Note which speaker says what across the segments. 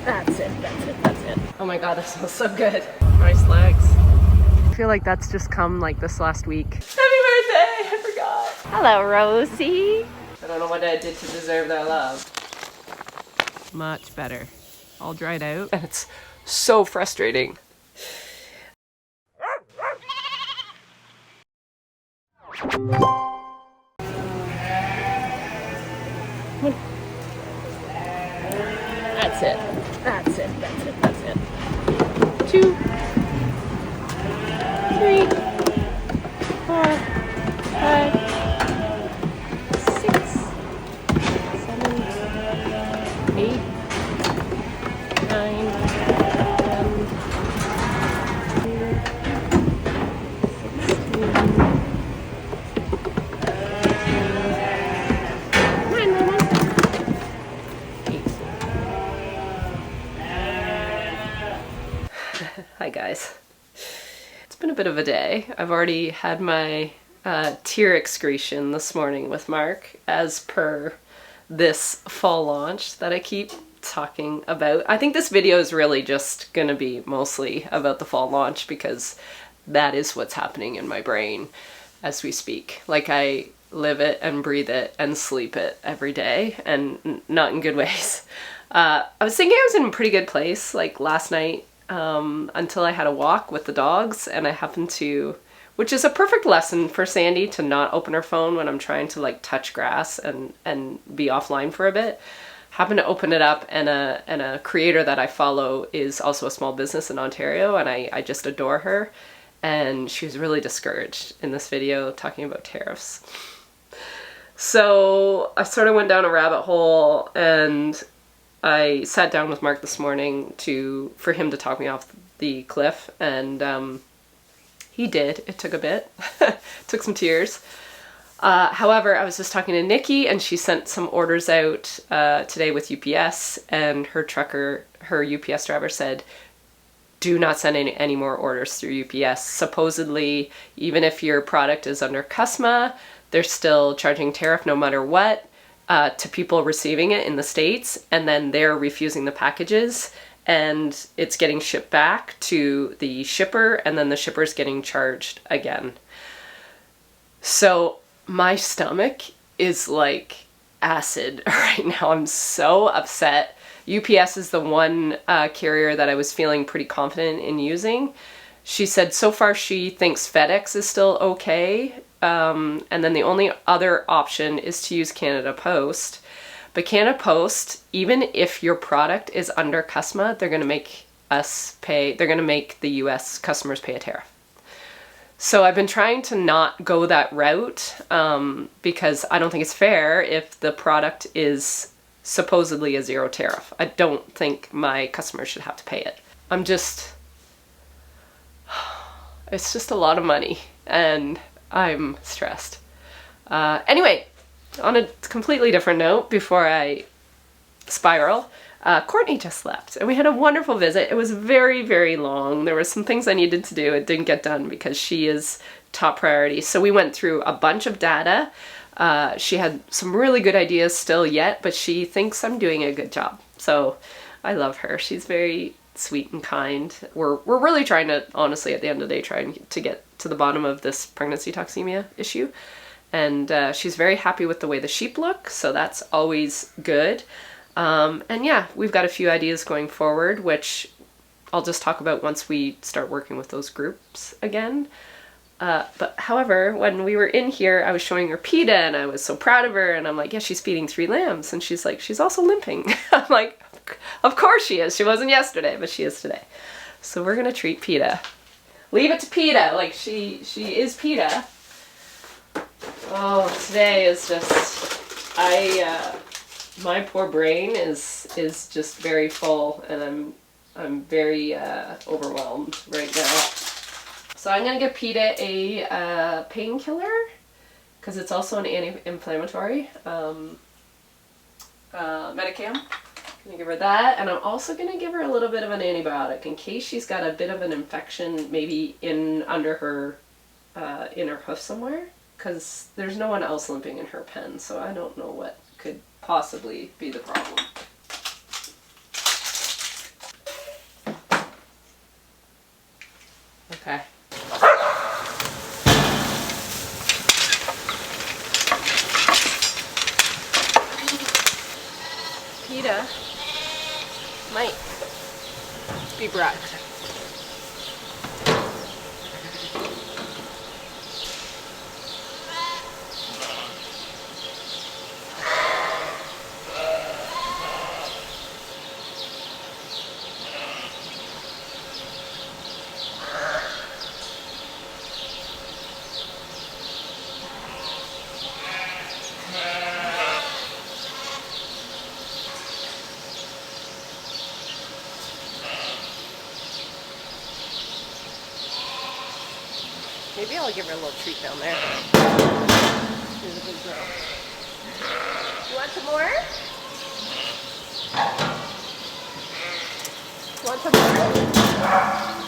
Speaker 1: That's it, that's it, that's it. Oh my god, that smells so good. Nice legs. I feel like that's just come like this last week. Happy birthday! I forgot. Hello, Rosie. I don't know what I did to deserve that love. Much better. All dried out. And it's so frustrating. That's it. That's it. That's it. That's it. 2, 3, 4, 5, 6, 7, 8, 9, 10, 16. Hi guys. It's been a bit of a day. I've already had my tear excretion this morning with Mark, as per this fall launch that I keep talking about. I think this video is really just gonna be mostly about the fall launch because that is what's happening in my brain as we speak. Like, I live it and breathe it and sleep it every day, and not in good ways. I was thinking I was in a pretty good place like last night, until I had a walk with the dogs, and I happened to, which is a perfect lesson for Sandy, to not open her phone when I'm trying to like touch grass and be offline for a bit. Happened to open it up, and a creator that I follow is also a small business in Ontario, and I just adore her, and she was really discouraged in this video talking about tariffs. So I sort of went down a rabbit hole, and I sat down with Mark this morning for him to talk me off the cliff, and he did. It took a bit. Took some tears. However, I was just talking to Nikki, and she sent some orders out today with UPS, and her UPS driver said, do not send any more orders through UPS. Supposedly, even if your product is under CUSMA, they're still charging tariff no matter what. To people receiving it in the States, and then they're refusing the packages, and it's getting shipped back to the shipper, and then the shipper's getting charged again. So my stomach is like acid right now. I'm so upset. UPS is the one carrier that I was feeling pretty confident in using. She said so far she thinks FedEx is still okay. And then the only other option is to use Canada Post. But Canada Post, even if your product is under CUSMA, they're going to make the US customers pay a tariff. So I've been trying to not go that route, because I don't think it's fair if the product is supposedly a zero tariff. I don't think my customers should have to pay it. It's just a lot of money, and I'm stressed. Anyway, on a completely different note, before I spiral, Courtney just left, and we had a wonderful visit. It was very, very long. There were some things I needed to do. It didn't get done because she is top priority. So we went through a bunch of data. She had some really good ideas still yet, but she thinks I'm doing a good job. So I love her. She's very sweet and kind. We're really trying to, honestly, at the end of the day, trying to get to the bottom of this pregnancy toxemia issue. And she's very happy with the way the sheep look, so that's always good. And yeah, we've got a few ideas going forward, which I'll just talk about once we start working with those groups again. But however, when we were in here, I was showing her PETA, and I was so proud of her, and I'm like, yeah, she's feeding 3 lambs. And she's like, she's also limping. I'm like, of course she is. She wasn't yesterday, but she is today. So we're gonna treat PETA. Leave it to PETA, like she is PETA. Oh, today is just, my poor brain is just very full, and I'm very overwhelmed right now. So I'm gonna give PETA a painkiller, because it's also an anti-inflammatory Medicam. I'm gonna give her that, and I'm also gonna give her a little bit of an antibiotic in case she's got a bit of an infection, maybe under her hoof somewhere, because there's no one else limping in her pen, so I don't know what could possibly be the problem. pita might be brought. Maybe I'll give her a little treat down there. She's a good girl. You want some more? You want some more?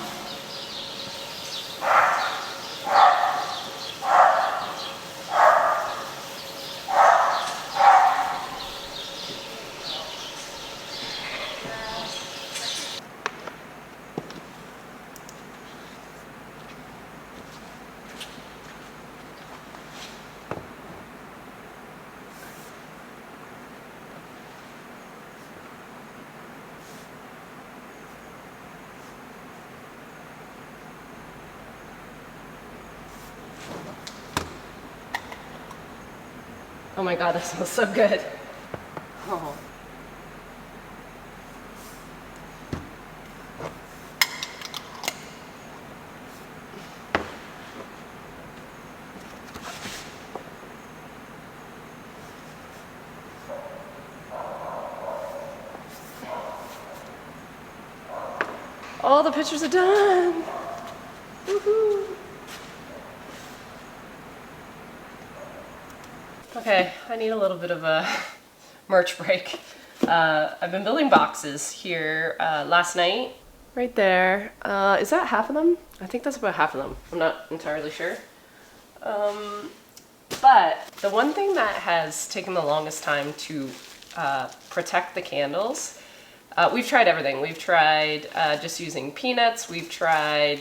Speaker 1: Oh my god, that smells so good. Oh. All the pictures are done. Woohoo. Okay, I need a little bit of a merch break. I've been building boxes here last night. Right there. Is that half of them? I think that's about half of them. I'm not entirely sure. But the one thing that has taken the longest time to protect the candles, we've tried everything. We've tried just using peanuts. We've tried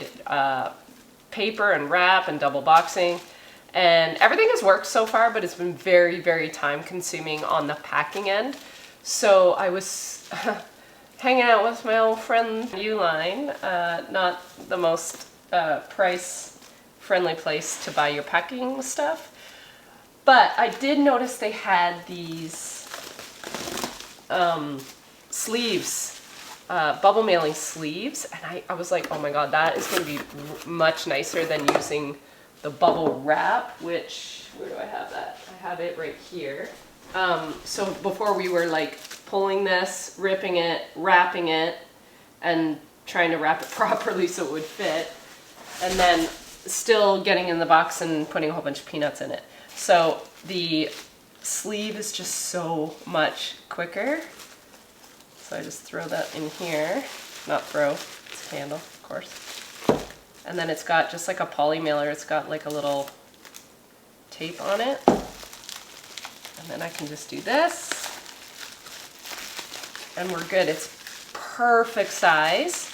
Speaker 1: paper and wrap and double boxing. And everything has worked so far, but it's been very, very time consuming on the packing end. So I was hanging out with my old friend Uline, not the most price friendly place to buy your packing stuff. But I did notice they had these sleeves, bubble mailing sleeves. And I was like, oh my God, that is going to be much nicer than using the bubble wrap, which, where do I have that? I have it right here. So before we were like pulling this, ripping it, wrapping it, and trying to wrap it properly so it would fit, and then still getting in the box and putting a whole bunch of peanuts in it. So the sleeve is just so much quicker. So I just throw that in here. Not throw, it's a handle, of course. And then it's got just like a poly mailer, it's got like a little tape on it. And then I can just do this. And we're good. It's perfect size.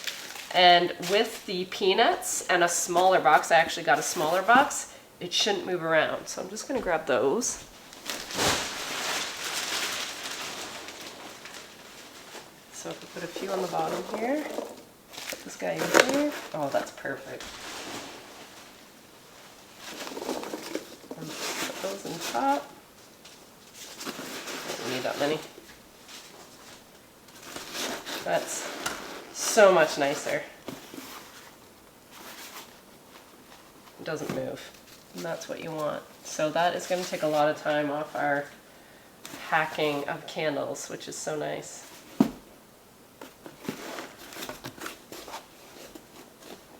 Speaker 1: And with the peanuts and a smaller box, I actually got a smaller box, it shouldn't move around. So I'm just gonna grab those. So if I put a few on the bottom here, put this guy in here. Oh, that's perfect. And put those in top. Don't need that many. That's so much nicer. It doesn't move. And that's what you want. So that is going to take a lot of time off our hacking of candles, which is so nice.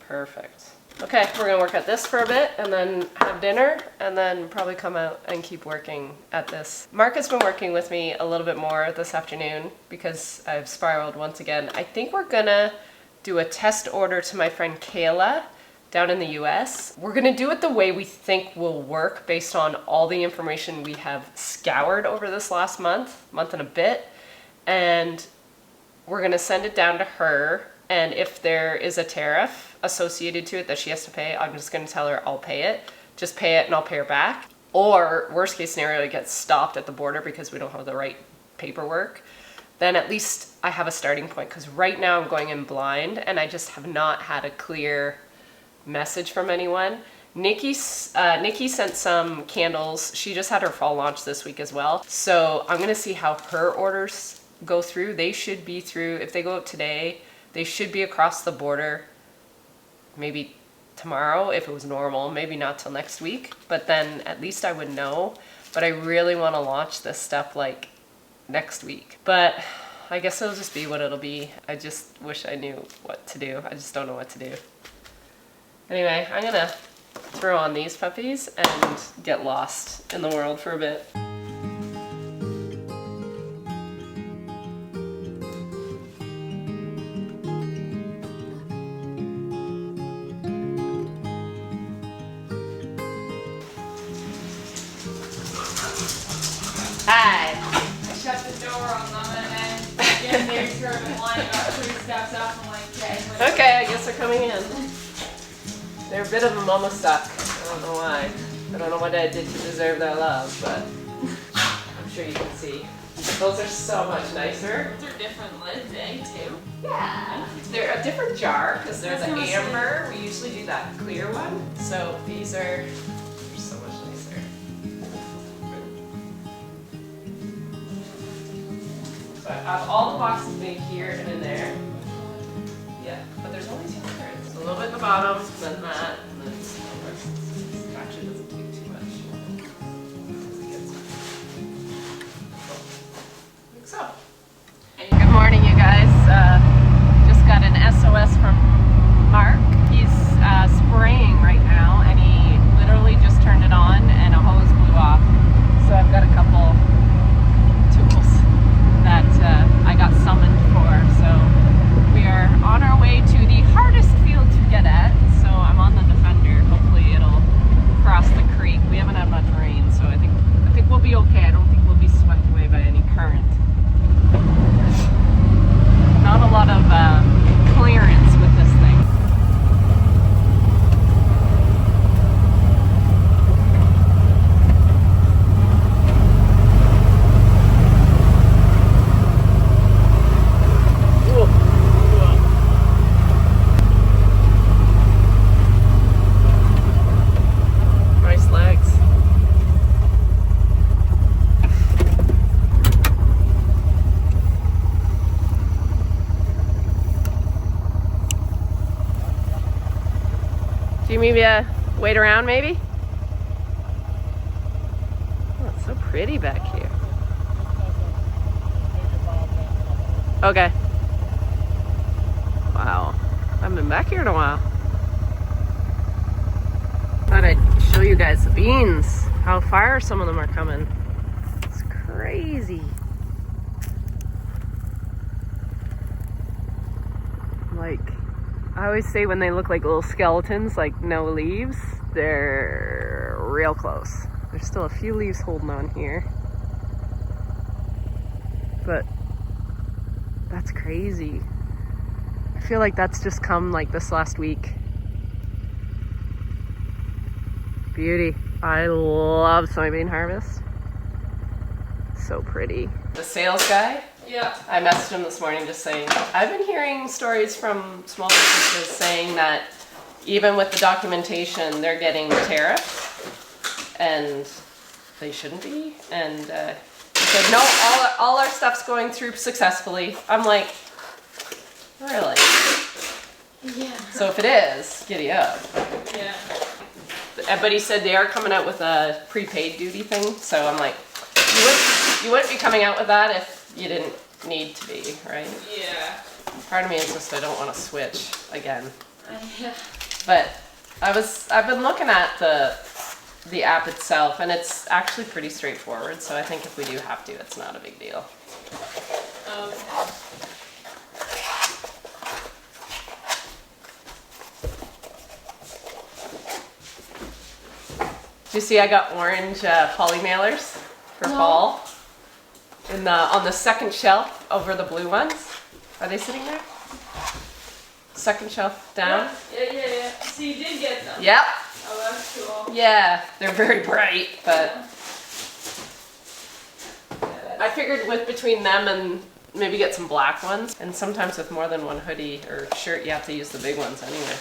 Speaker 1: Perfect. Okay, we're gonna work at this for a bit and then have dinner and then probably come out and keep working at this. Mark has been working with me a little bit more this afternoon because I've spiraled once again. I think we're gonna do a test order to my friend Kayla down in the US. We're gonna do it the way we think will work based on all the information we have scoured over this last month and a bit. And we're gonna send it down to her, and if there is a tariff associated to it that she has to pay, I'm just gonna tell her I'll pay it. Just pay it and I'll pay her back. Or worst case scenario, it gets stopped at the border because we don't have the right paperwork. then at least I have a starting point, because right now I'm going in blind and I just have not had a clear message from anyone. Nikki sent some candles. She just had her fall launch this week as well. So I'm gonna see how her orders go through. They should be through, if they go out today, they should be across the border maybe tomorrow if it was normal, maybe not till next week, but then at least I would know. But I really want to launch this stuff like next week. But I guess it'll just be what it'll be. I just wish I knew what to do. I just don't know what to do. Anyway, I'm gonna throw on these puppies and get lost in the world for a bit. Hi.
Speaker 2: I shut the door on them and then again they turned the line about 3 steps up. I'm like, okay.
Speaker 1: Okay, I guess they're coming in. They're a bit of a mama stuck. I don't know why. I don't know what I did to deserve their love, but I'm sure you can see. Those are so much nicer.
Speaker 2: Those are different lids, eh, too?
Speaker 1: Yeah. They're a different jar because they're the amber. We usually do that clear one. So these are so much nicer. So I have all the boxes being here and in there. Yeah, but there's only 2 cards. A little bit in the bottom, then that, and then some of the rest. Actually doesn't take too much. So. Good morning, you guys. Just got an SOS from Mark. He's spraying right now, and he literally just turned it on, and a hose blew off. So I've got a couple tools that I got summoned for. So we are on our way to the hardest field to get at. So I'm on the Defender. Hopefully it'll cross the creek. We haven't had much rain, so I think we'll be okay. I don't think we'll be swept away by any current. Not a lot of clearance with this thing. Nice legs. Do you maybe wait around maybe? Oh, it's so pretty back here. Okay. Wow. I haven't been back here in a while. Thought I'd show you guys the beans. How far some of them are coming. It's crazy. Like, I always say when they look like little skeletons, like no leaves, they're real close. There's still a few leaves holding on here. But that's crazy. I feel like that's just come like this last week. Beauty. I love soybean harvest. So pretty. The sales guy?
Speaker 2: Yeah.
Speaker 1: I messaged him this morning just saying, I've been hearing stories from small businesses saying that even with the documentation, they're getting tariffs, and they shouldn't be. And he said, no, all our stuff's going through successfully. I'm like, really?
Speaker 2: Yeah.
Speaker 1: So if it is, giddy up.
Speaker 2: Yeah.
Speaker 1: But he said they are coming out with a prepaid duty thing, so I'm like, you wouldn't be coming out with that if you didn't need to be, right?
Speaker 2: Yeah.
Speaker 1: Part of me is just I don't want to switch again.
Speaker 2: Yeah.
Speaker 1: But I've been looking at the app itself, and it's actually pretty straightforward. So I think if we do have to, it's not a big deal.
Speaker 2: Okay.
Speaker 1: Do you see I got orange poly mailers for fall? On the second shelf over the blue ones. Are they sitting there? Second shelf down?
Speaker 2: Yeah. So you did get them?
Speaker 1: Yep.
Speaker 2: Oh, that's cool.
Speaker 1: Yeah, they're very bright, but I figured with between them and maybe get some black ones. And sometimes with more than one hoodie or shirt, you have to use the big ones anyway.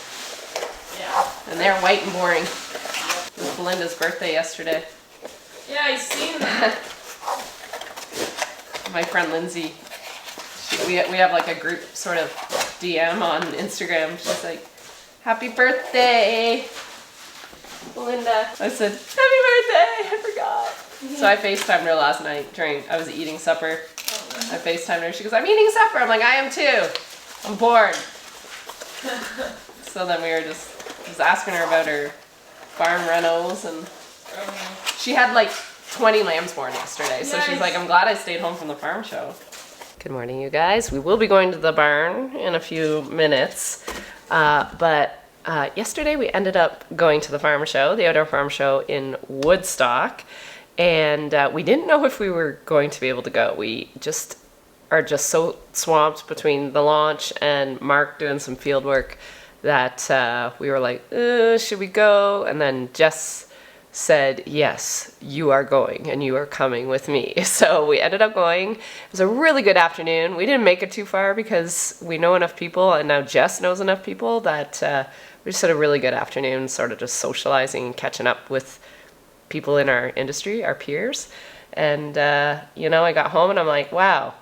Speaker 2: Yeah.
Speaker 1: And they're white and boring. It was Belinda's birthday yesterday.
Speaker 2: Yeah, I seen that.
Speaker 1: My friend Lindsay, we have like a group sort of DM on Instagram. She's like, happy birthday, Belinda. I said, happy birthday, I forgot. So I FaceTimed her last night I was eating supper. I FaceTimed her, she goes, I'm eating supper. I'm like, I am too. I'm bored. So then we were just asking her about her farm renos, and she had like 20 lambs born yesterday. So she's like, I'm glad I stayed home from the farm show. Good morning, you guys. We will be going to the barn in a few minutes. But yesterday we ended up going to the farm show, the outdoor farm show in Woodstock. And we didn't know if we were going to be able to go. We just are just so swamped between the launch and Mark doing some field work that we were like, should we go? And then Jess said, yes, you are going and you are coming with me. So we ended up going. It was a really good afternoon. We didn't make it too far because we know enough people, and now Jess knows enough people that we just had a really good afternoon, sort of just socializing and catching up with people in our industry, our peers. And, I got home and I'm like, wow,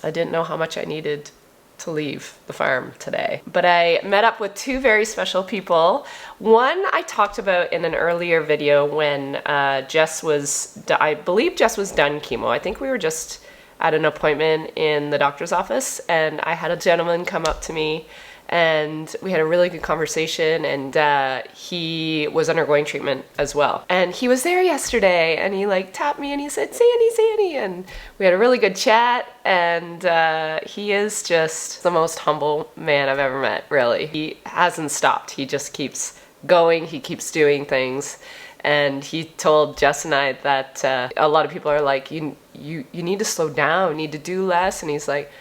Speaker 1: I didn't know how much I needed to leave the farm today. But I met up with two very special people. One I talked about in an earlier video when I believe Jess was done chemo. I think we were just at an appointment in the doctor's office, and I had a gentleman come up to me and we had a really good conversation, and he was undergoing treatment as well. And he was there yesterday, and he like tapped me and he said, Sandy, and we had a really good chat, and he is just the most humble man I've ever met, really. He hasn't stopped. He just keeps going, he keeps doing things. And he told Jess and I that a lot of people are like, you need to slow down, you need to do less, and he's like,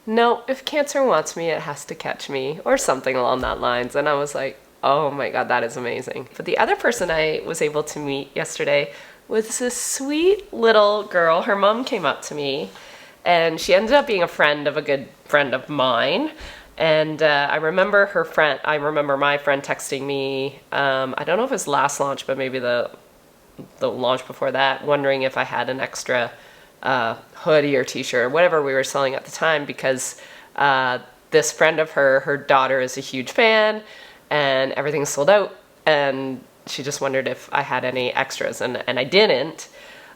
Speaker 1: no, if cancer wants me, it has to catch me, or something along that lines. And I was like, oh my God, that is amazing. But the other person I was able to meet yesterday was this sweet little girl. Her mom came up to me, and she ended up being a friend of a good friend of mine. And I remember my friend texting me, I don't know if it was last launch, but maybe the launch before that, wondering if I had an extra hoodie or t-shirt or whatever we were selling at the time, because this friend of her daughter is a huge fan, and everything's sold out, and she just wondered if I had any extras, and I didn't.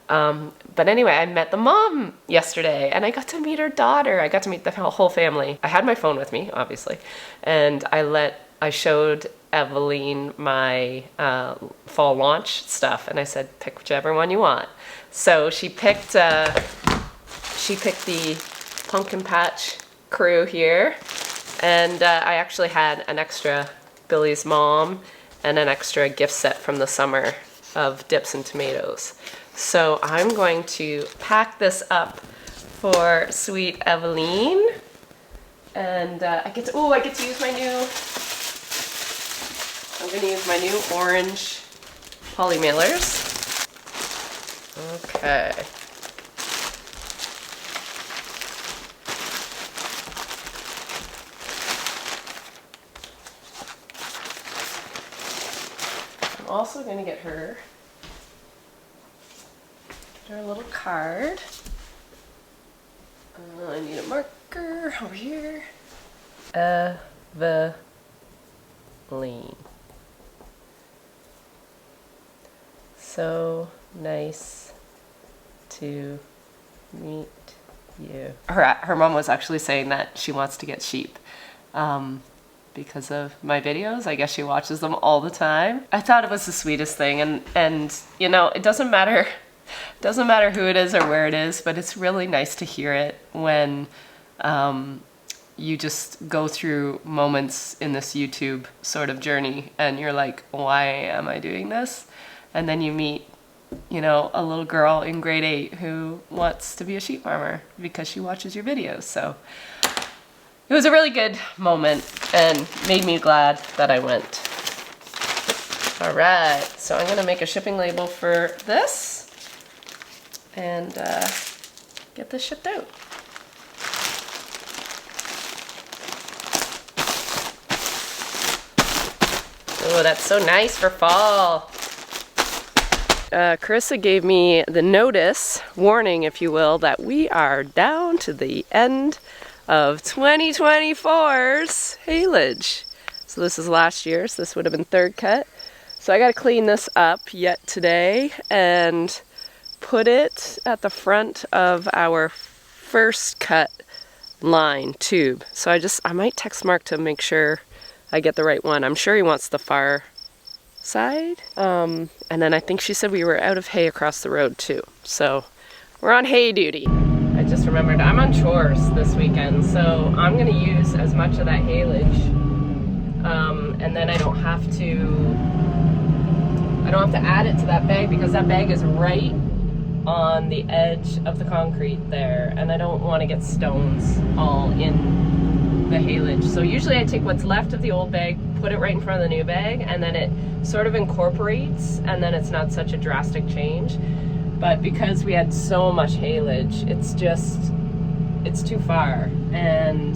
Speaker 1: But anyway, I met the mom yesterday, and I got to meet her daughter. I got to meet the whole family. I had my phone with me, obviously, and I showed Eveline my fall launch stuff, and I said, pick whichever one you want. So she picked the pumpkin patch crew here, and I actually had an extra Billy's mom and an extra gift set from the summer of dips and tomatoes. So I'm going to pack this up for sweet Eveline, and I get to use my new. I'm going to use my new orange poly mailers. Okay. I'm also going to get her a little card. I need a marker over here. Eveline. So nice to meet you. Her mom was actually saying that she wants to get sheep because of my videos. I guess she watches them all the time. I thought it was the sweetest thing, and it doesn't matter who it is or where it is, but it's really nice to hear it when you just go through moments in this YouTube sort of journey and you're like, why am I doing this? And then you meet, a little girl in grade 8 who wants to be a sheep farmer because she watches your videos. So it was a really good moment and made me glad that I went. All right, so I'm gonna make a shipping label for this and get this shipped out. Oh, that's so nice for fall. Carissa gave me the notice, warning if you will, that we are down to the end of 2024's haylage. So this is last year's, this would have been third cut. So I gotta clean this up yet today and put it at the front of our first cut line tube. So I might text Mark to make sure I get the right one. I'm sure he wants the far side. And then I think she said we were out of hay across the road too. So we're on hay duty. I just remembered I'm on chores this weekend, so I'm gonna use as much of that haylage. And then I don't have to add it to that bag because that bag is right on the edge of the concrete there, and I don't want to get stones all in the haylage. So usually I take what's left of the old bag, put it right in front of the new bag, and then it sort of incorporates, and then it's not such a drastic change. But because we had so much haylage, it's too far, and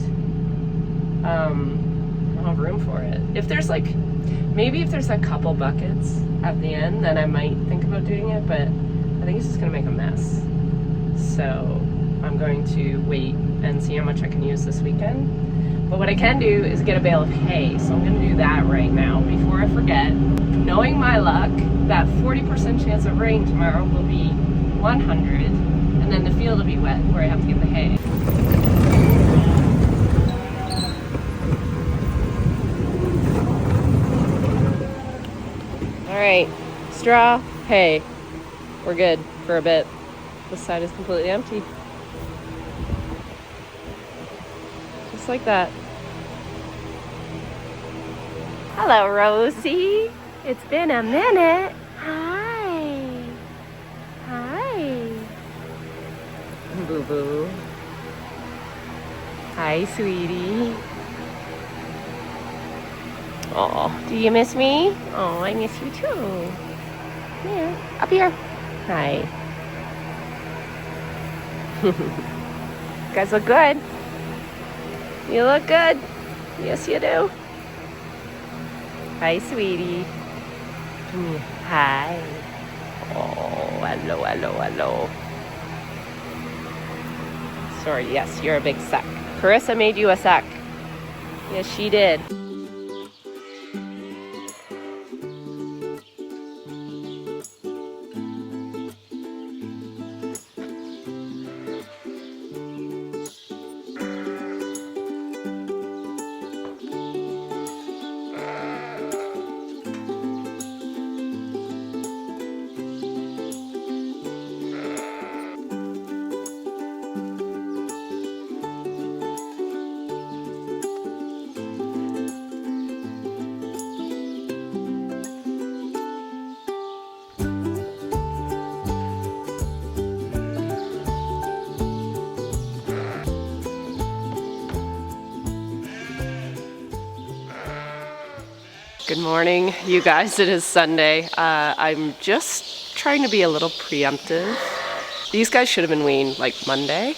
Speaker 1: I don't have room for it. If there's maybe if there's a couple buckets at the end, then I might think about doing it, but I think it's just gonna make a mess. So I'm going to wait and see how much I can use this weekend. But what I can do is get a bale of hay, so I'm gonna do that right now before I forget. Knowing my luck, that 40% chance of rain tomorrow will be 100, and then the field will be wet where I have to get the hay. All right, straw, hay. We're good for a bit. This side is completely empty. Just like that. Hello, Rosie. It's been a minute. Hi. Hi. Boo-boo. Hi, sweetie. Oh, do you miss me? Oh, I miss you too. Here, up here. Hi. You guys look good. You look good. Yes, you do. Hi, sweetie. Come here. Hi. Oh, hello, hello, hello. Sorry, yes, you're a big suck. Carissa made you a suck. Yes, she did. Good morning, you guys. It is Sunday. I'm just trying to be a little preemptive. These guys should have been weaned like Monday,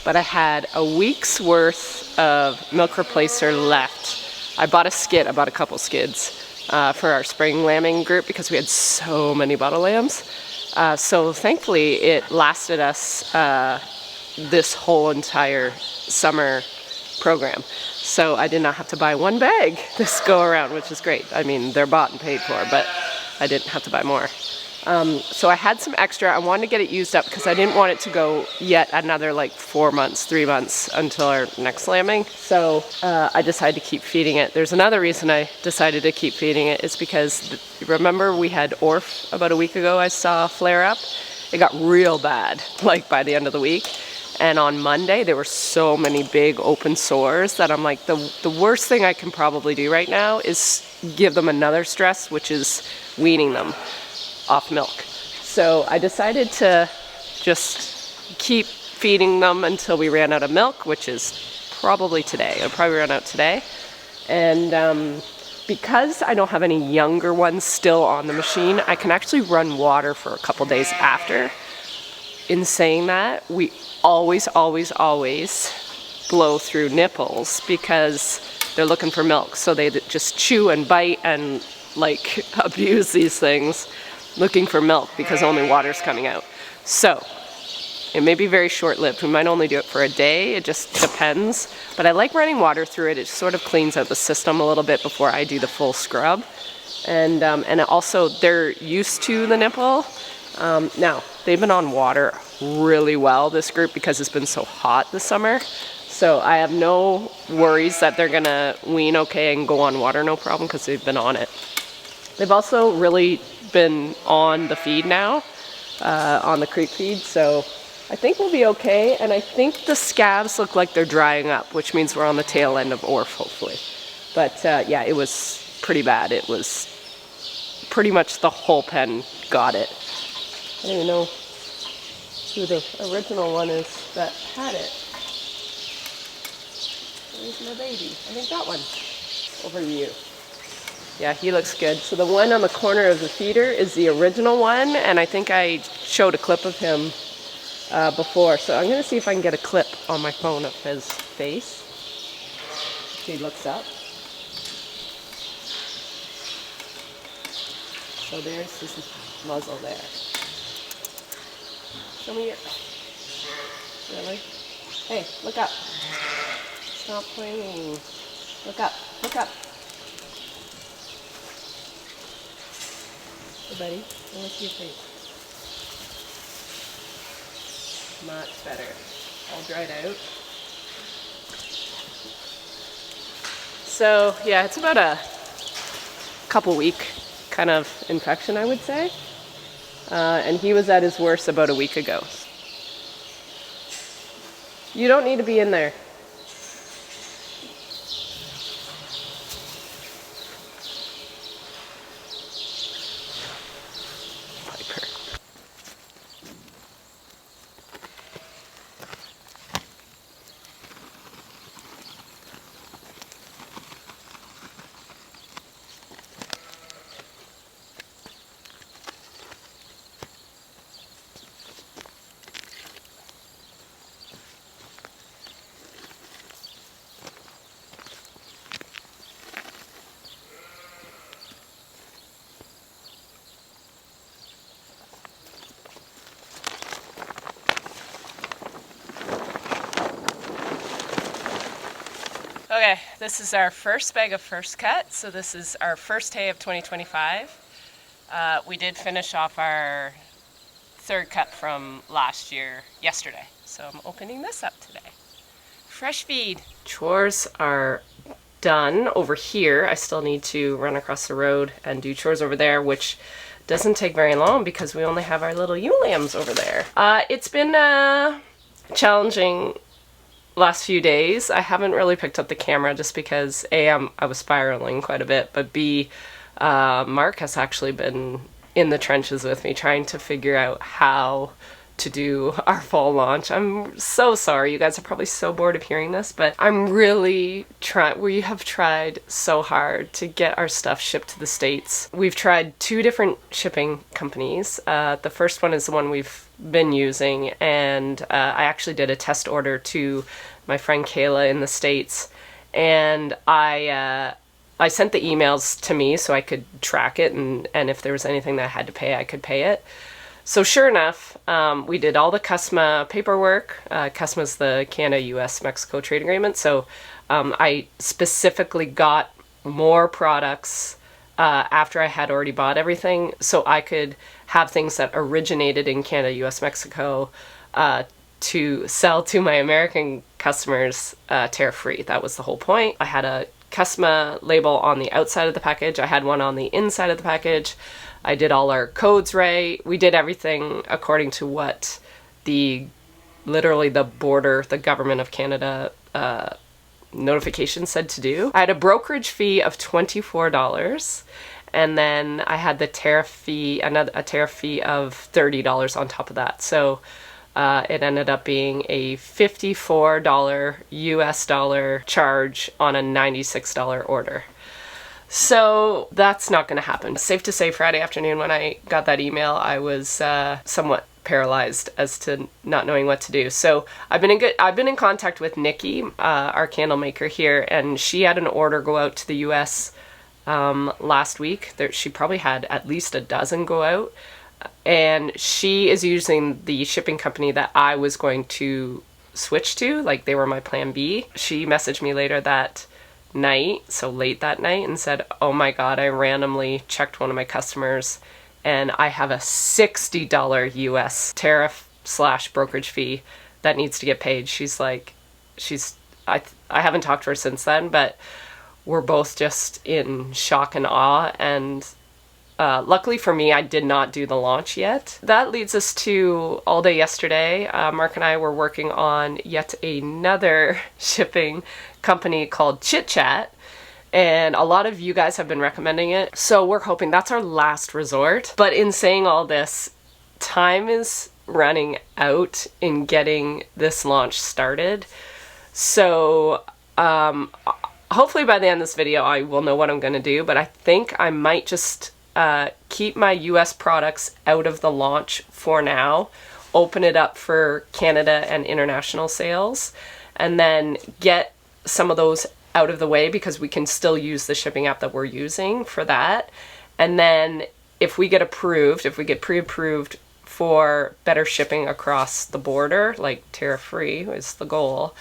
Speaker 1: but I had a week's worth of milk replacer left. I bought a couple skids for our spring lambing group because we had so many bottle lambs. So thankfully it lasted us this whole entire summer program. So I did not have to buy one bag this go around, which is great. I mean, they're bought and paid for, but I didn't have to buy more. So I had some extra. I wanted to get it used up because I didn't want it to go yet another like 3 months until our next lambing. So I decided to keep feeding it. There's another reason I decided to keep feeding it. It's because, remember we had ORF about a week ago, I saw flare up. It got real bad, like by the end of the week. And on Monday, there were so many big open sores that I'm like, the worst thing I can probably do right now is give them another stress, which is weaning them off milk. So I decided to just keep feeding them until we ran out of milk, which is probably today. It'll probably run out today. And because I don't have any younger ones still on the machine, I can actually run water for a couple days after. In saying that, we always blow through nipples because they're looking for milk. So they just chew and bite and like abuse these things looking for milk because only water's coming out. So it may be very short-lived. We might only do it for a day. It just depends. But I like running water through it. It sort of cleans out the system a little bit before I do the full scrub. And it also, they're used to the nipple. Now, they've been on water really well, this group, because it's been so hot this summer. So I have no worries that they're gonna wean okay and go on water no problem because they've been on it. They've also really been on the feed now, on the creek feed, so I think we'll be okay. And I think the scabs look like they're drying up, which means we're on the tail end of ORF, hopefully. But yeah, it was pretty bad. It was pretty much the whole pen got it. I don't even know who the original one is that had it. Where's my baby? I think that one. Over you. Yeah, he looks good. So the one on the corner of the feeder is the original one, and I think I showed a clip of him before. So I'm gonna see if I can get a clip on my phone of his face. So he looks up. So there's his muzzle there. Show me your... Really? Hey, look up. Stop playing. Look up. Look up. Hey, buddy. Look at your face. Much better. All dried out. So, yeah, it's about a couple week kind of infection, I would say. And he was at his worst about a week ago. You don't need to be in there. Piper. Okay, this is our first bag of first cut, so this is our first hay of 2025. We did finish off our third cut from last year yesterday, so I'm opening this up today. Fresh feed. Chores are done over here. I still need to run across the road and do chores over there, which doesn't take very long because we only have our little ewe lambs over there. It's been challenging last few days. I haven't really picked up the camera just because A, I was spiraling quite a bit, but B, Mark has actually been in the trenches with me trying to figure out how to do our fall launch. I'm so sorry. You guys are probably so bored of hearing this, but I'm really trying. We have tried so hard to get our stuff shipped to the States. We've tried 2 different shipping companies. The first one is the one we've been using, and I actually did a test order to my friend Kayla in the States, and I sent the emails to me so I could track it, and if there was anything that I had to pay, I could pay it. So sure enough, we did all the CUSMA paperwork. CUSMA is the Canada, US, Mexico trade agreement. So I specifically got more products after I had already bought everything, so I could have things that originated in Canada, US, Mexico to sell to my American customers tariff-free. That was the whole point. I had a CUSMA label on the outside of the package. I had one on the inside of the package. I did all our codes right. We did everything according to what literally the border, the government of Canada notification said to do. I had a brokerage fee of $24, and then I had the tariff fee, a tariff fee of $30 on top of that. So it ended up being a $54 US dollar charge on a $96 order. So that's not going to happen. Safe to say Friday afternoon when I got that email, I was somewhat paralyzed as to not knowing what to do. So I've been in contact with Nikki, our candle maker here, and she had an order go out to the US last week. She probably had at least a dozen go out. And she is using the shipping company that I was going to switch to. Like, they were my plan B. She messaged me later that night, so late that night, and said, oh my god, I randomly checked one of my customers and I have a $60 US tariff / brokerage fee that needs to get paid. She's like, I haven't talked to her since then, but we're both just in shock and awe. And luckily for me, I did not do the launch yet. That leads us to all day yesterday. Mark and I were working on yet another shipping company called Chit Chat, and a lot of you guys have been recommending it. So we're hoping that's our last resort. But in saying all this, time is running out in getting this launch started. So hopefully by the end of this video, I will know what I'm going to do, but I think I might just keep my US products out of the launch for now, open it up for Canada and international sales, and then get some of those out of the way because we can still use the shipping app that we're using for that. And then if we get pre-approved for better shipping across the border, like tariff-free is the goal,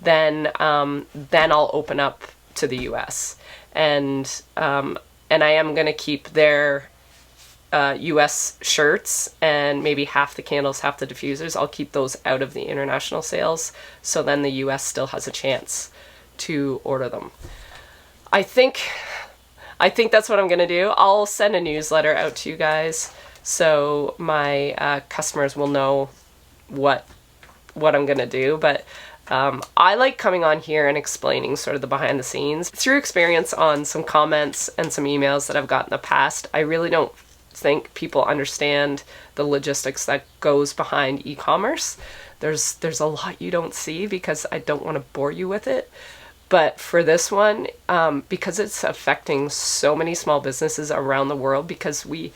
Speaker 1: then I'll open up to the US. And I am going to keep their US shirts and maybe half the candles, half the diffusers. I'll keep those out of the international sales, so then the US still has a chance to order them. I think that's what I'm going to do. I'll send a newsletter out to you guys so my customers will know what I'm going to do. But I like coming on here and explaining sort of the behind the scenes. Through experience on some comments and some emails that I've got in the past, I really don't think people understand the logistics that goes behind e-commerce. There's a lot you don't see because I don't want to bore you with it. But for this one, because it's affecting so many small businesses around the world, because we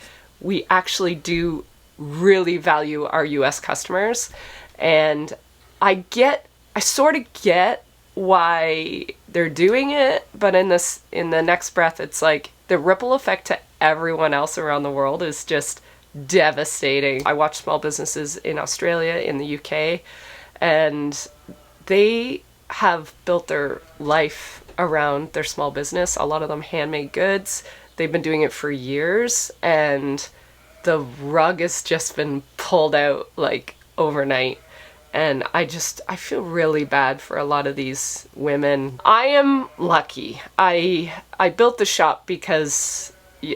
Speaker 1: actually do really value our US customers, and I sort of get why they're doing it, but in the next breath, it's like the ripple effect to everyone else around the world is just devastating. I watch small businesses in Australia, in the UK, and they have built their life around their small business. A lot of them handmade goods. They've been doing it for years, and the rug has just been pulled out like overnight. And I feel really bad for a lot of these women. I am lucky. I built the shop because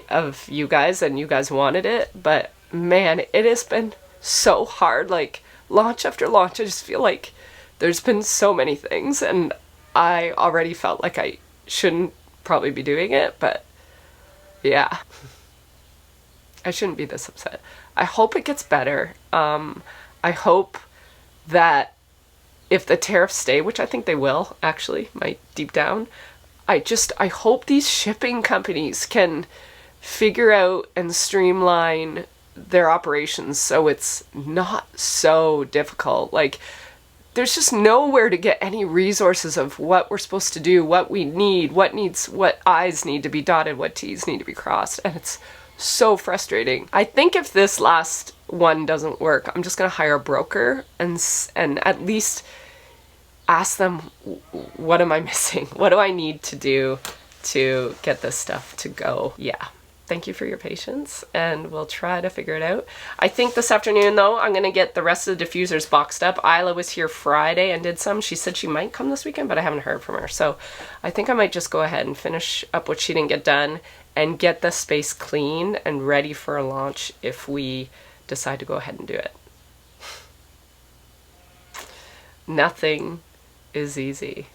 Speaker 1: of you guys, and you guys wanted it, but man, it has been so hard. Like, launch after launch, I just feel like there's been so many things, and I already felt like I shouldn't probably be doing it, but yeah. I shouldn't be this upset. I hope it gets better. I hope that if the tariffs stay, which I think they will, actually, deep down, I hope these shipping companies can figure out and streamline their operations so it's not so difficult. Like, there's just nowhere to get any resources of what we're supposed to do, what we need, what I's need to be dotted, what T's need to be crossed, and it's so frustrating. I think if this last one doesn't work, I'm just gonna hire a broker and at least ask them, what am I missing? What do I need to do to get this stuff to go? Yeah. Thank you for your patience, and we'll try to figure it out. I think this afternoon, though, I'm going to get the rest of the diffusers boxed up. Isla was here Friday and did some. She said she might come this weekend, but I haven't heard from her. So I think I might just go ahead and finish up what she didn't get done and get the space clean and ready for a launch if we decide to go ahead and do it. Nothing is easy.